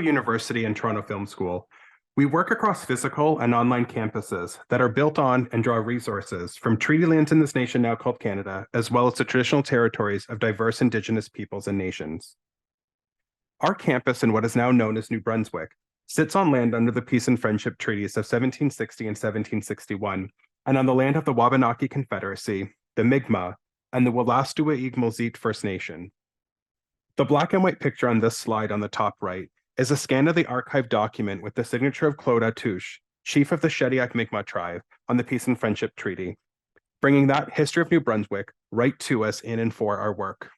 University and Toronto Film School, we work across physical and online campuses that are built on and draw resources from treaty lands in this nation now called Canada, as well as the traditional territories of diverse Indigenous peoples and nations. Our campus in what is now known as New Brunswick sits on land under the Peace and Friendship Treaties of 1760 and 1761, and on the land of the Wabanaki Confederacy, the Mi'kmaq, and the Wolastoqiyik First Nation. The black and white picture on this slide on the top right is a scan of the archived document with the signature of Claude Atouche, chief of the Shediac Mi'kmaq tribe, on the Peace and Friendship Treaty, bringing that history of New Brunswick right to us in and for our work.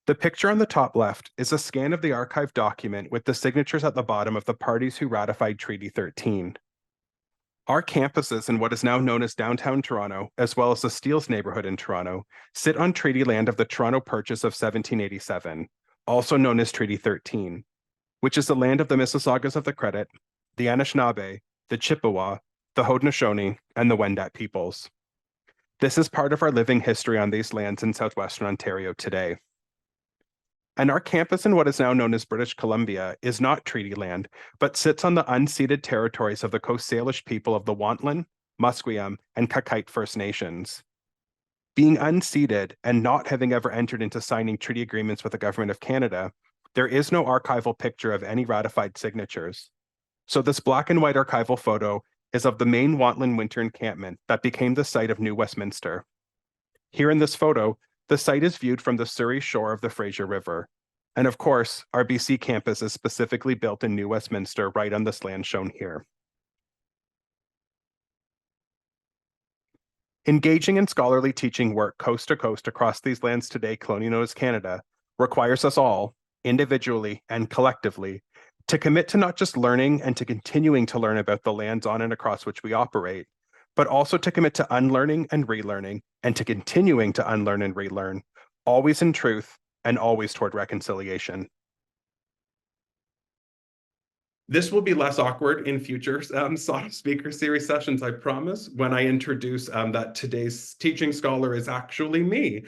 The picture on the top left is a scan of the archived document with the signatures at the bottom of the parties who ratified Treaty 13. Our campuses in what is now known as downtown Toronto, as well as the Steeles neighborhood in Toronto, sit on treaty land of the Toronto Purchase of 1787, also known as Treaty 13, which is the land of the Mississaugas of the Credit, the Anishinaabe, the Chippewa, the Haudenosaunee, and the Wendat peoples. This is part of our living history on these lands in southwestern Ontario today. And our campus in what is now known as British Columbia is not treaty land, but sits on the unceded territories of the Coast Salish people of the Kwantlen, Musqueam, and Kakite First Nations. Being unceded and not having ever entered into signing treaty agreements with the Government of Canada, there is no archival picture of any ratified signatures. So this black and white archival photo is of the main Kwantlen winter encampment that became the site of New Westminster. Here in this photo, the site is viewed from the Surrey shore of the Fraser River. And of course, our BC campus is specifically built in New Westminster right on this land shown here. Engaging in scholarly teaching work coast to coast across these lands today, colonially known as Canada, requires us all, individually and collectively, to commit to not just learning and to continuing to learn about the lands on and across which we operate, but also to commit to unlearning and relearning, and to continuing to unlearn and relearn, always in truth and always toward reconciliation. This will be less awkward in future speaker series sessions, I promise, when I introduce that today's teaching scholar is actually me.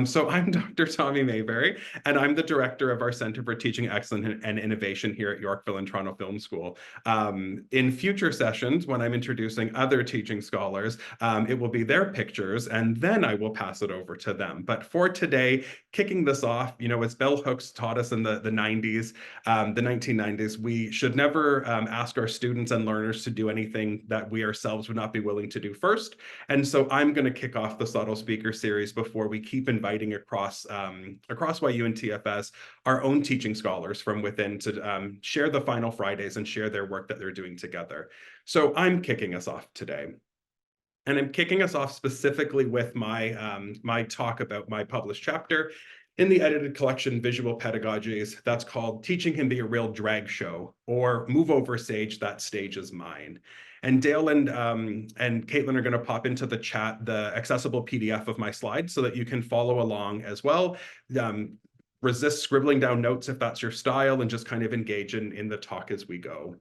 So I'm Dr. Tommy Mayberry, and I'm the director of our Center for Teaching Excellence and Innovation here at Yorkville and Toronto Film School. In future sessions, when I'm introducing other teaching scholars, it will be their pictures, and then I will pass it over to them. But for today, kicking this off, as bell hooks taught us in the 90s, the 1990s, we should never ask our students and learners to do anything that we ourselves would not be willing to do first. And so I'm going to kick off the subtle speaker series before we keep inviting across YU and TFS our own teaching scholars from within to share the final Fridays and share their work that they're doing together. So I'm kicking us off today. And I'm kicking us off specifically with my talk about my published chapter in the edited collection Visual Pedagogies, that's called Teaching Can Be a Real Drag Show, or Move Over Sage, That Stage Is Mine. And Dale and Caitlin are going to pop into the chat the accessible PDF of my slides so that you can follow along as well. Resist scribbling down notes if that's your style, and just kind of engage in the talk as we go.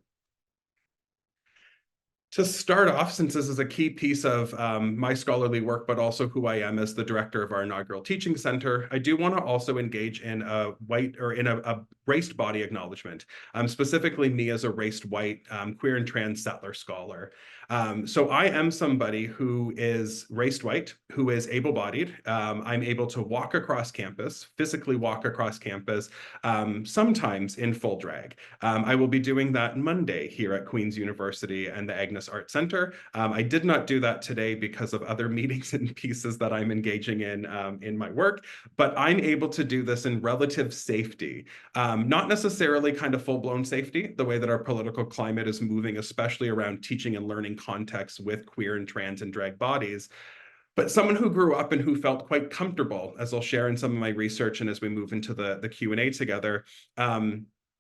To start off, since this is a key piece of my scholarly work, but also who I am as the director of our inaugural teaching center, I do want to also engage in a raced body acknowledgement, specifically me as a raced white queer and trans settler scholar. So I am somebody who is raced white, who is able-bodied. I'm able to walk across campus, physically walk across campus, sometimes in full drag. I will be doing that Monday here at Queen's University and the Agnes Art Center. I did not do that today because of other meetings and pieces that I'm engaging in my work, but I'm able to do this in relative safety. Not necessarily kind of full-blown safety, the way that our political climate is moving, especially around teaching and learning contexts with queer and trans and drag bodies, but someone who grew up and who felt quite comfortable, as I'll share in some of my research and as we move into the Q&A together,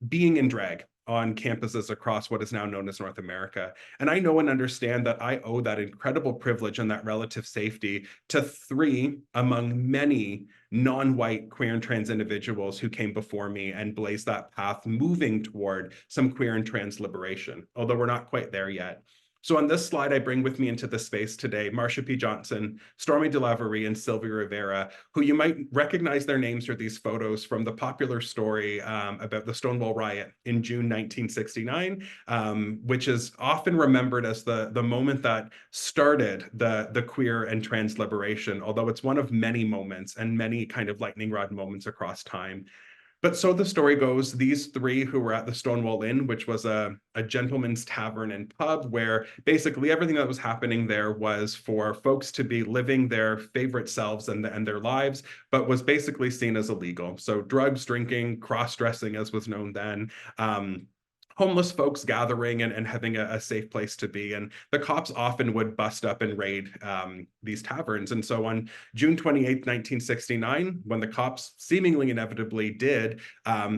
being in drag on campuses across what is now known as North America. And I know and understand that I owe that incredible privilege and that relative safety to three among many non-white queer and trans individuals who came before me and blazed that path moving toward some queer and trans liberation, although we're not quite there yet. So on this slide, I bring with me into this space today, Marsha P. Johnson, Stormy DeLaverie, and Sylvia Rivera, who you might recognize their names or these photos from the popular story about the Stonewall Riot in June 1969, which is often remembered as the moment that started the queer and trans liberation, although it's one of many moments and many kind of lightning rod moments across time. But so the story goes, these three who were at the Stonewall Inn, which was a gentleman's tavern and pub, where basically everything that was happening there was for folks to be living their favorite selves and their lives, but was basically seen as illegal. So drugs, drinking, cross-dressing, as was known then, homeless folks gathering and having a safe place to be. And the cops often would bust up and raid these taverns. And so on June 28th, 1969, when the cops seemingly inevitably did,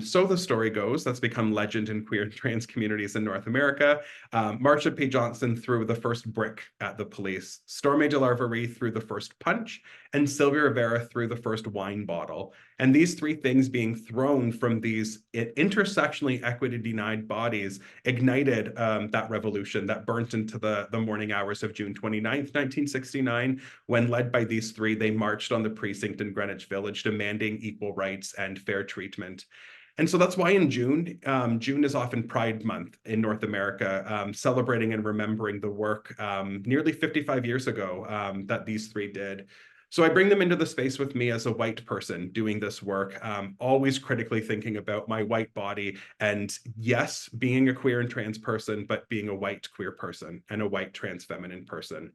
so the story goes, that's become legend in queer and trans communities in North America, Marsha P. Johnson threw the first brick at the police, Stormy DeLaverie threw the first punch, and Sylvia Rivera threw the first wine bottle. And these three things being thrown from these intersectionally equity-denied bodies ignited that revolution that burnt into the morning hours of June 29th, 1969, when led by these three, they marched on the precinct in Greenwich Village demanding equal rights and fair treatment. And so that's why in June, June is often Pride Month in North America, celebrating and remembering the work nearly 55 years ago that these three did. So I bring them into the space with me as a white person doing this work, always critically thinking about my white body and, yes, being a queer and trans person, but being a white queer person and a white trans feminine person.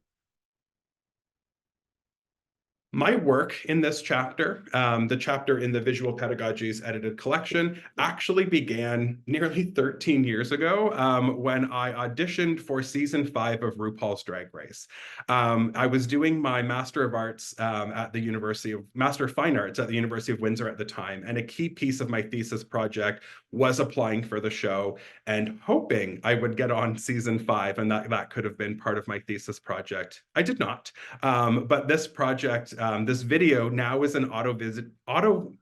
My work in this chapter, the chapter in the Visual Pedagogies edited collection, actually began nearly 13 years ago when I auditioned for season 5 of RuPaul's Drag Race. I was doing my Master of Arts at the Master of Fine Arts at the University of Windsor at the time, and a key piece of my thesis project was applying for the show and hoping I would get on season 5, and that could have been part of my thesis project. I did not, but this project, this video now is an audiovisual,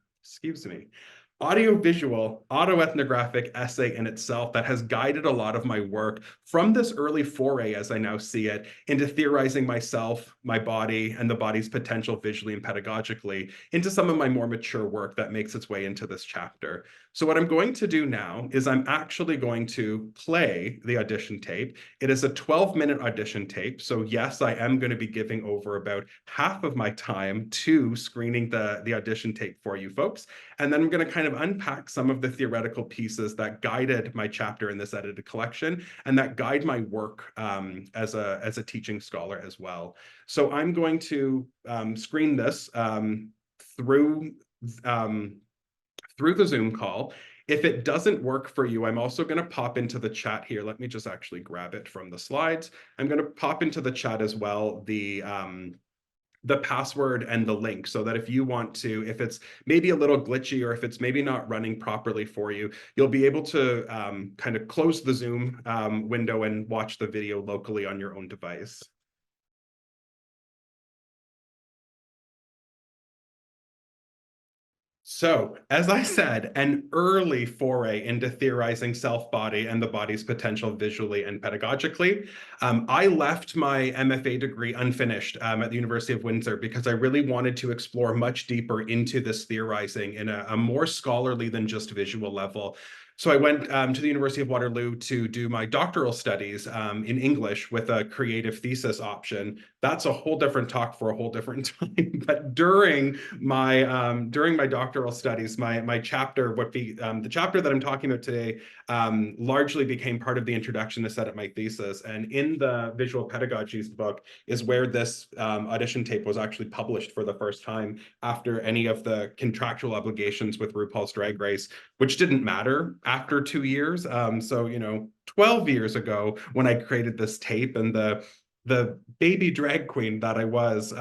autoethnographic essay in itself that has guided a lot of my work from this early foray, as I now see it, into theorizing myself, my body, and the body's potential visually and pedagogically, into some of my more mature work that makes its way into this chapter. So what I'm going to do now is I'm actually going to play the audition tape. It is a 12-minute audition tape. So yes, I am going to be giving over about half of my time to screening the audition tape for you folks. And then I'm going to kind of unpack some of the theoretical pieces that guided my chapter in this edited collection and that guide my work as a teaching scholar as well. So I'm going to screen this through the Zoom call. If it doesn't work for you, I'm also going to pop into the chat here. Let me just actually grab it from the slides. I'm going to pop into the chat as well the password and the link, so that if you want to, if it's maybe a little glitchy or if it's maybe not running properly for you, you'll be able to kind of close the Zoom window and watch the video locally on your own device. So, as I said, an early foray into theorizing self-body and the body's potential visually and pedagogically. I left my MFA degree unfinished at the University of Windsor because I really wanted to explore much deeper into this theorizing in a more scholarly than just visual level. So I went to the University of Waterloo to do my doctoral studies in English with a creative thesis option. That's a whole different talk for a whole different time. But during my doctoral studies, my chapter, the chapter that I'm talking about today, largely became part of the introduction to set up my thesis. And in the Visual Pedagogies book is where this audition tape was actually published for the first time after any of the contractual obligations with RuPaul's Drag Race, which didn't matter after 2 years. So, 12 years ago when I created this tape, and the baby drag queen that I was,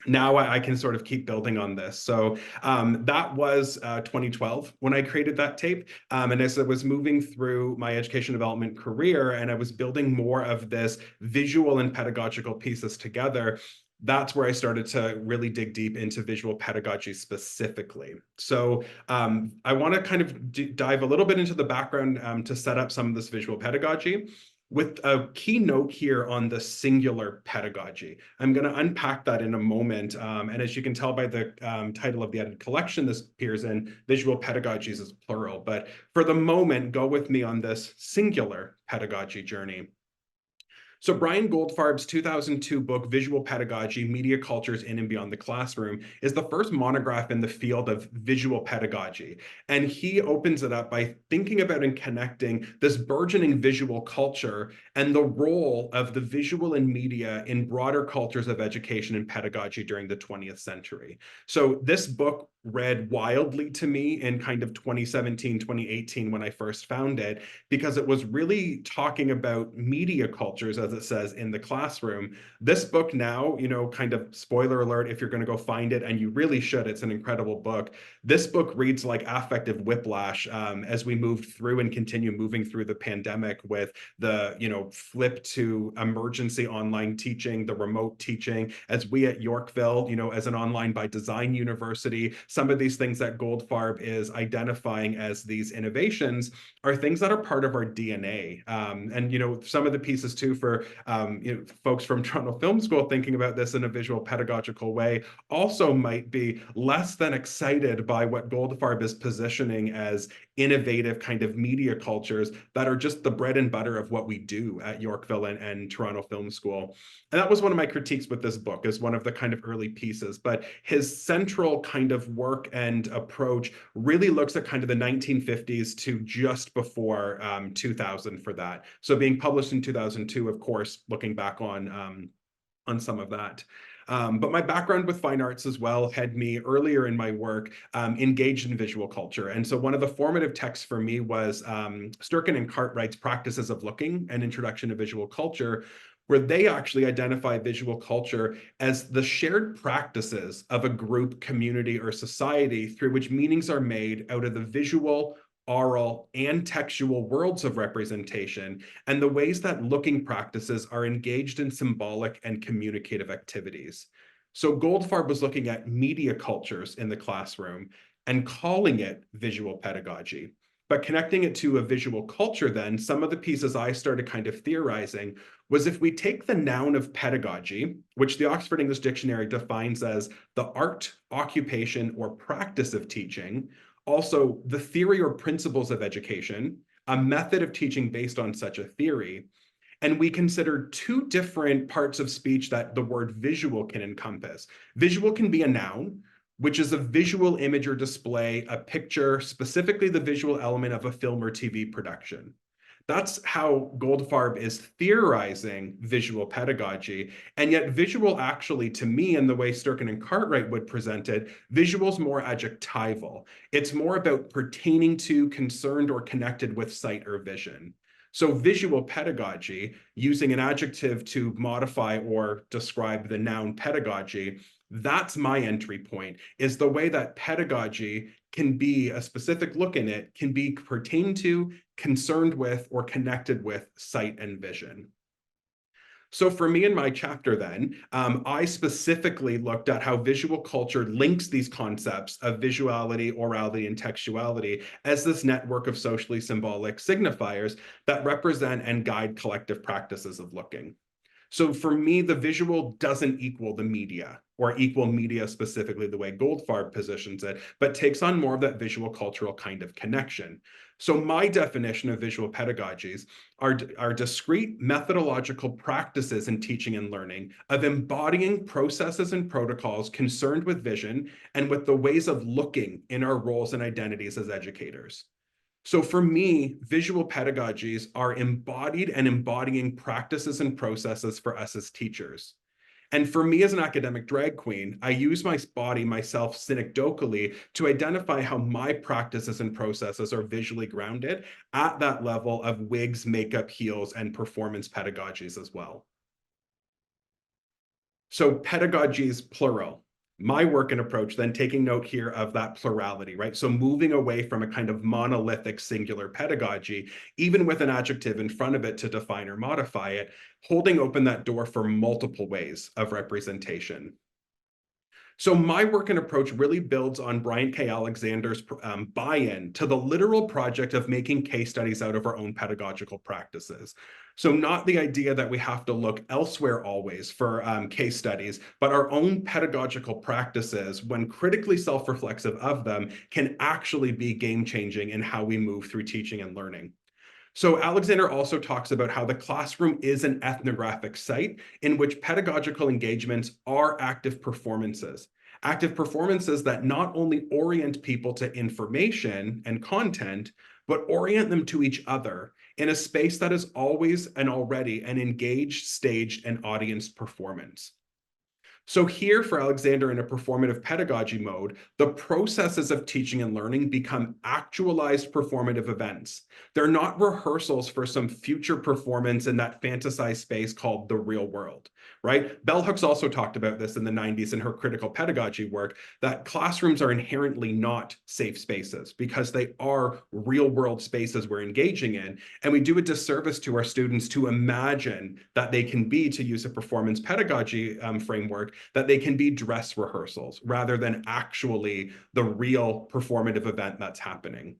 now I can sort of keep building on this. So that was 2012 when I created that tape. And as I was moving through my education development career and I was building more of this visual and pedagogical pieces together, that's where I started to really dig deep into visual pedagogy specifically. So I want to kind of dive a little bit into the background to set up some of this visual pedagogy. with a key note here on the singular pedagogy. I'm going to unpack that in a moment. And as you can tell by the title of the edited collection this appears in, Visual Pedagogies is plural. But for the moment, go with me on this singular pedagogy journey. So Brian Goldfarb's 2002 book, Visual Pedagogy, Media Cultures in and Beyond the Classroom, is the first monograph in the field of visual pedagogy. And he opens it up by thinking about and connecting this burgeoning visual culture and the role of the visual and media in broader cultures of education and pedagogy during the 20th century. So this book read wildly to me in kind of 2017, 2018 when I first found it, because it was really talking about media cultures, as it says, in the classroom. This book now, kind of spoiler alert, if you're going to go find it, and you really should, it's an incredible book. This book reads like affective whiplash as we moved through and continue moving through the pandemic with the, flip to emergency online teaching, the remote teaching, as we at Yorkville, as an online by design university, some of these things that Goldfarb is identifying as these innovations are things that are part of our DNA. And some of the pieces too for folks from Toronto Film School thinking about this in a visual pedagogical way also might be less than excited by what Goldfarb is positioning as innovative kind of media cultures that are just the bread and butter of what we do at Yorkville and Toronto Film School. And that was one of my critiques with this book, as one of the kind of early pieces. But his central kind of work and approach really looks at kind of the 1950s to just before 2000 for that. So being published in 2002, of course, looking back on some of that. But my background with fine arts as well had me earlier in my work engaged in visual culture. And so one of the formative texts for me was Sturken and Cartwright's Practices of Looking, an Introduction to Visual Culture, where they actually identify visual culture as the shared practices of a group, community, or society through which meanings are made out of the visual, oral, and textual worlds of representation, and the ways that looking practices are engaged in symbolic and communicative activities. So Goldfarb was looking at media cultures in the classroom and calling it visual pedagogy. But connecting it to a visual culture, then, some of the pieces I started kind of theorizing was if we take the noun of pedagogy, which the Oxford English Dictionary defines as the art, occupation, or practice of teaching, also the theory or principles of education, a method of teaching based on such a theory, and we consider two different parts of speech that the word visual can encompass. Visual can be a noun, which is a visual image or display, a picture, specifically the visual element of a film or TV production. That's how Goldfarb is theorizing visual pedagogy. And yet visual actually, to me, in the way Sturken and Cartwright would present it, visual is more adjectival. It's more about pertaining to, concerned, or connected with sight or vision. So visual pedagogy, using an adjective to modify or describe the noun pedagogy, that's my entry point, is the way that pedagogy can be a specific look in it, can be pertained to, concerned with, or connected with sight and vision. So for me in my chapter then, I specifically looked at how visual culture links these concepts of visuality, orality, and textuality as this network of socially symbolic signifiers that represent and guide collective practices of looking. So for me, the visual doesn't equal the media, or equal media specifically the way Goldfarb positions it, but takes on more of that visual cultural kind of connection. So my definition of visual pedagogies are discrete methodological practices in teaching and learning of embodying processes and protocols concerned with vision and with the ways of looking in our roles and identities as educators. So for me, visual pedagogies are embodied and embodying practices and processes for us as teachers. And for me as an academic drag queen, I use my body, myself, synecdochally to identify how my practices and processes are visually grounded at that level of wigs, makeup, heels, and performance pedagogies as well. So pedagogies, plural. My work and approach then taking note here of that plurality, right? So moving away from a kind of monolithic singular pedagogy, even with an adjective in front of it to define or modify it, holding open that door for multiple ways of representation. So my work and approach really builds on Brian K. Alexander's buy-in to the literal project of making case studies out of our own pedagogical practices. So not the idea that we have to look elsewhere always for case studies, but our own pedagogical practices, when critically self-reflexive of them, can actually be game-changing in how we move through teaching and learning. So Alexander also talks about how the classroom is an ethnographic site in which pedagogical engagements are active performances that not only orient people to information and content, but orient them to each other in a space that is always and already an engaged, staged, and audienced performance. So here for Alexander, in a performative pedagogy mode, the processes of teaching and learning become actualized performative events. They're not rehearsals for some future performance in that fantasized space called the real world, right? Bell Hooks also talked about this in the 90s in her critical pedagogy work, that classrooms are inherently not safe spaces because they are real world spaces we're engaging in. And we do a disservice to our students to imagine that they can be, to use a performance pedagogy framework, that they can be dress rehearsals rather than actually the real performative event that's happening.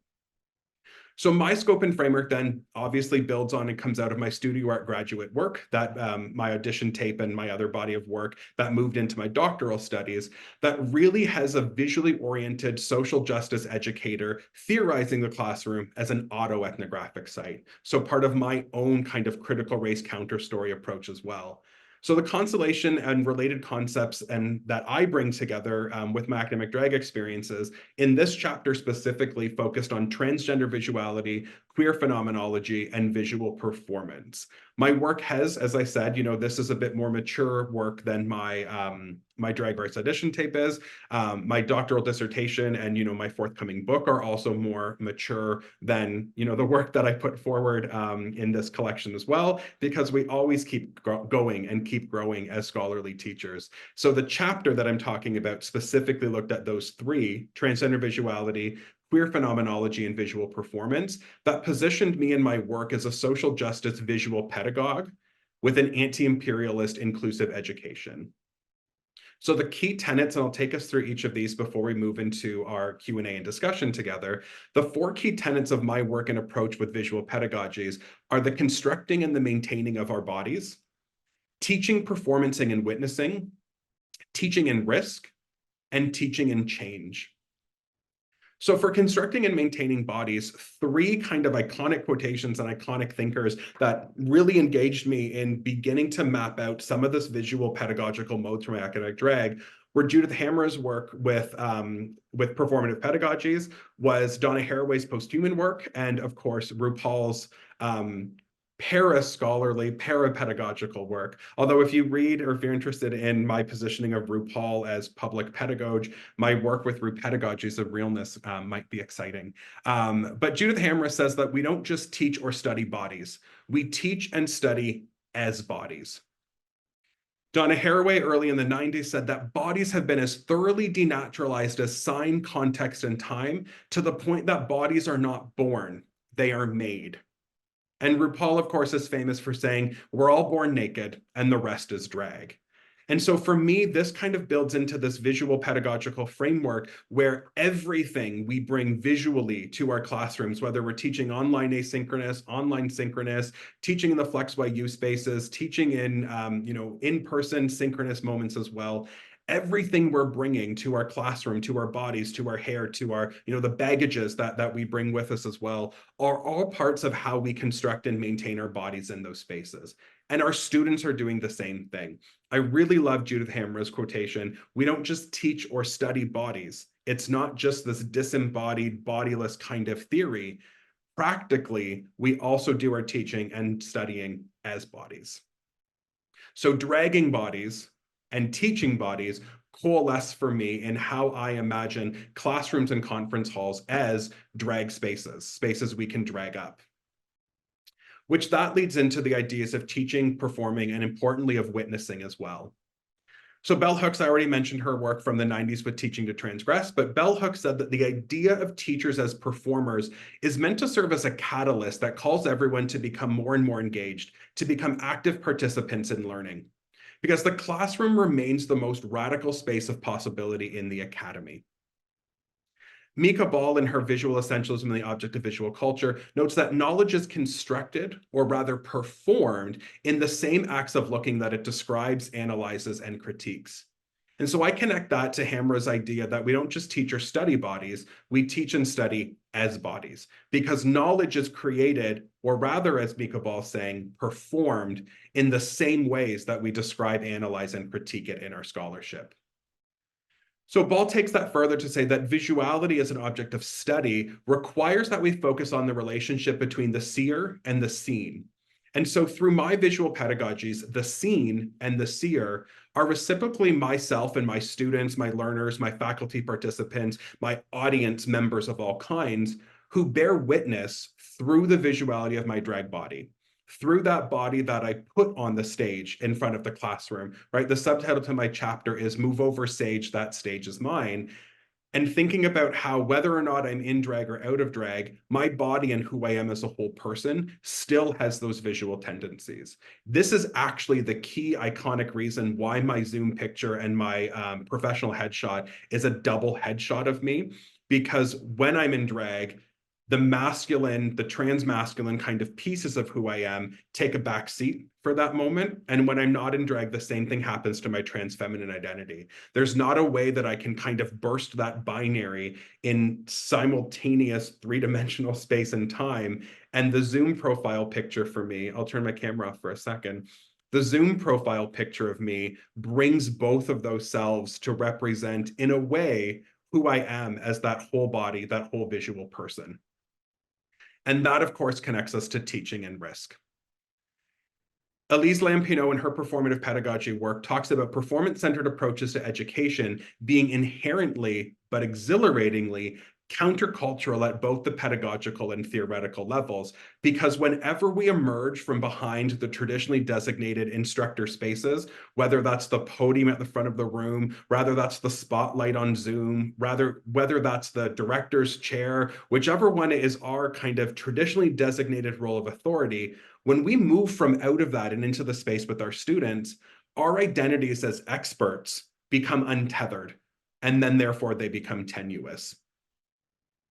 So my scope and framework then obviously builds on and comes out of my studio art graduate work, that my audition tape and my other body of work that moved into my doctoral studies, that really has a visually oriented social justice educator theorizing the classroom as an autoethnographic site. So part of my own kind of critical race counter story approach as well. So the constellation and related concepts and that I bring together with my academic drag experiences in this chapter specifically focused on transgender visuality, queer phenomenology, and visual performance. My work has, as I said, this is a bit more mature work than my drag race audition tape is. My doctoral dissertation and my forthcoming book are also more mature than the work that I put forward in this collection as well, because we always keep going and keep growing as scholarly teachers. So the chapter that I'm talking about specifically looked at those three: transgender visuality, queer phenomenology, and visual performance, that positioned me in my work as a social justice visual pedagogue with an anti-imperialist inclusive education. So the key tenets, and I'll take us through each of these before we move into our Q&A and discussion together. The four key tenets of my work and approach with visual pedagogies are the constructing and the maintaining of our bodies, teaching, performancing, and witnessing, teaching in risk, and teaching in change. So for constructing and maintaining bodies, three kind of iconic quotations and iconic thinkers that really engaged me in beginning to map out some of this visual pedagogical modes from academic drag were Judith Hammer's work with performative pedagogies, was Donna Haraway's posthuman work, and of course, RuPaul's para-scholarly, para-pedagogical work. Although if you read, or if you're interested in my positioning of RuPaul as public pedagogue, my work with Pedagogies of Realness might be exciting. But Judith Hammer says that we don't just teach or study bodies, we teach and study as bodies. Donna Haraway early in the 90s said that bodies have been as thoroughly denaturalized as sign, context, and time, to the point that bodies are not born, they are made. And RuPaul, of course, is famous for saying, we're all born naked and the rest is drag. And so for me, this kind of builds into this visual pedagogical framework where everything we bring visually to our classrooms, whether we're teaching online asynchronous, online synchronous, teaching in the Flex YU spaces, teaching in in-person synchronous moments as well, everything we're bringing to our classroom, to our bodies, to our hair, to our, the baggages that we bring with us as well, are all parts of how we construct and maintain our bodies in those spaces. And our students are doing the same thing. I really love Judith Hammer's quotation, we don't just teach or study bodies. It's not just this disembodied, bodiless kind of theory. Practically, we also do our teaching and studying as bodies. So dragging bodies and teaching bodies coalesce for me in how I imagine classrooms and conference halls as drag spaces, spaces we can drag up. Which that leads into the ideas of teaching, performing, and importantly of witnessing as well. So Bell Hooks, I already mentioned her work from the 90s with Teaching to Transgress, but Bell Hooks said that the idea of teachers as performers is meant to serve as a catalyst that calls everyone to become more and more engaged, to become active participants in learning. because the classroom remains the most radical space of possibility in the academy. Mika Ball, in her Visual Essentialism and the Object of Visual Culture, notes that knowledge is constructed, or rather performed, in the same acts of looking that it describes, analyzes, and critiques. And so I connect that to Hamra's idea that we don't just teach or study bodies, we teach and study as bodies, because knowledge is created, or rather, as Mika Ball is saying, performed in the same ways that we describe, analyze, and critique it in our scholarship. So Ball takes that further to say that visuality as an object of study requires that we focus on the relationship between the seer and the seen. And so through my visual pedagogies, the seen and the seer are reciprocally myself and my students, my learners, my faculty participants, my audience members of all kinds who bear witness through the visuality of my drag body, through that body that I put on the stage in front of the classroom, right? The subtitle to my chapter is Move Over Sage, That Stage is Mine. And thinking about how, whether or not I'm in drag or out of drag, my body and who I am as a whole person still has those visual tendencies. This is actually the key iconic reason why my Zoom picture and my professional headshot is a double headshot of me, because when I'm in drag, the masculine, the transmasculine kind of pieces of who I am take a back seat for that moment. And when I'm not in drag, the same thing happens to my trans feminine identity. There's not a way that I can kind of burst that binary in simultaneous three-dimensional space and time. And the Zoom profile picture for me, I'll turn my camera off for a second. The Zoom profile picture of me brings both of those selves to represent, in a way, who I am as that whole body, that whole visual person. And that, of course, connects us to teaching and risk. Elise Lampineau, in her performative pedagogy work, talks about performance-centered approaches to education being inherently, but exhilaratingly, countercultural at both the pedagogical and theoretical levels, because whenever we emerge from behind the traditionally designated instructor spaces, whether that's the podium at the front of the room, whether that's the spotlight on Zoom, whether that's the director's chair, whichever one is our kind of traditionally designated role of authority, when we move from out of that and into the space with our students, our identities as experts become untethered, and then therefore they become tenuous.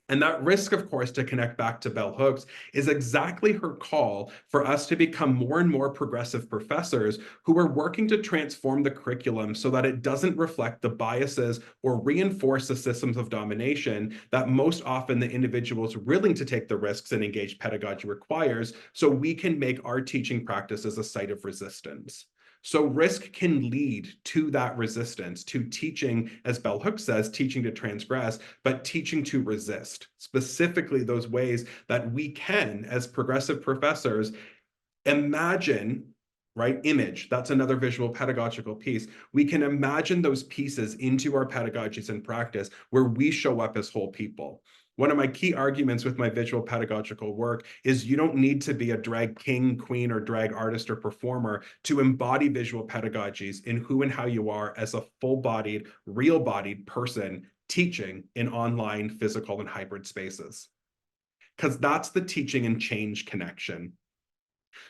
And that risk, of course, to connect back to Bell Hooks, is exactly her call for us to become more and more progressive professors who are working to transform the curriculum so that it doesn't reflect the biases or reinforce the systems of domination that most often the individuals willing to take the risks and engage pedagogy requires, so we can make our teaching practice as a site of resistance. So risk can lead to that resistance, to teaching, as Bell Hooks says, teaching to transgress, but teaching to resist, specifically those ways that we can, as progressive professors, imagine, right? Image, that's another visual pedagogical piece. We can imagine those pieces into our pedagogies and practice where we show up as whole people. One of my key arguments with my visual pedagogical work is you don't need to be a drag king, queen, or drag artist or performer to embody visual pedagogies in who and how you are as a full-bodied, real-bodied person teaching in online, physical, and hybrid spaces. Because that's the teaching and change connection.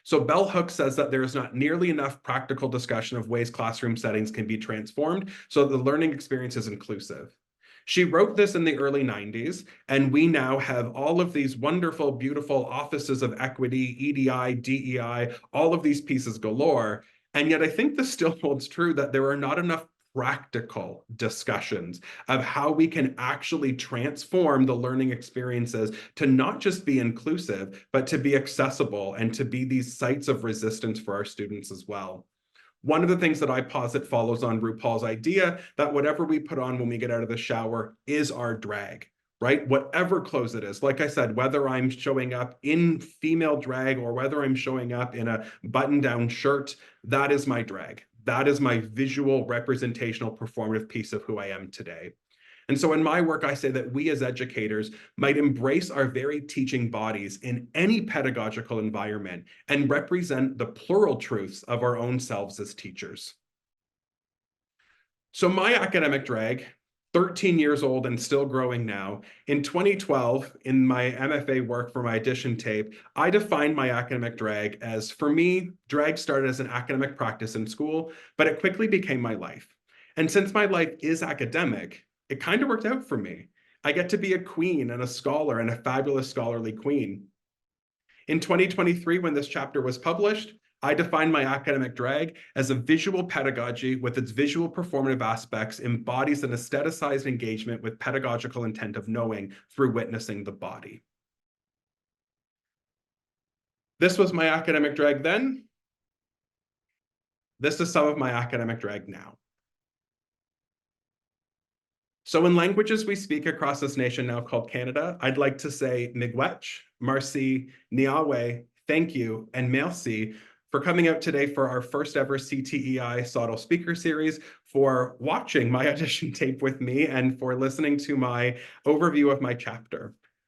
So Bell Hooks says that there is not nearly enough practical discussion of ways classroom settings can be transformed so the learning experience is inclusive. She wrote this in the early 90s, and we now have all of these wonderful, beautiful offices of equity, EDI, DEI, all of these pieces galore. And yet I think this still holds true that there are not enough practical discussions of how we can actually transform the learning experiences to not just be inclusive, but to be accessible and to be these sites of resistance for our students as well. One of the things that I posit follows on RuPaul's idea that whatever we put on when we get out of the shower is our drag, right? Whatever clothes it is. Like I said, whether I'm showing up in female drag or whether I'm showing up in a button-down shirt, that is my drag. That is my visual, representational, performative piece of who I am today. And so in my work, I say that we as educators might embrace our very teaching bodies in any pedagogical environment and represent the plural truths of our own selves as teachers. So my academic drag 13 years old and still growing now. In 2012, in my MFA work for my audition tape, I defined my academic drag as, for me, drag started as an academic practice in school, but it quickly became my life. And since my life is academic, it kind of worked out for me. I get to be a queen and a scholar and a fabulous scholarly queen. In 2023, when this chapter was published, I defined my academic drag as a visual pedagogy with its visual performative aspects embodies an aestheticized engagement with pedagogical intent of knowing through witnessing the body. This was my academic drag then. This is some of my academic drag now. So in languages we speak across this nation now called Canada, I'd like to say miigwech, merci, niawe, thank you, and merci for coming out today for our first ever CTEI SoTL speaker series, for watching my audition tape with me, and for listening to my overview of my chapter.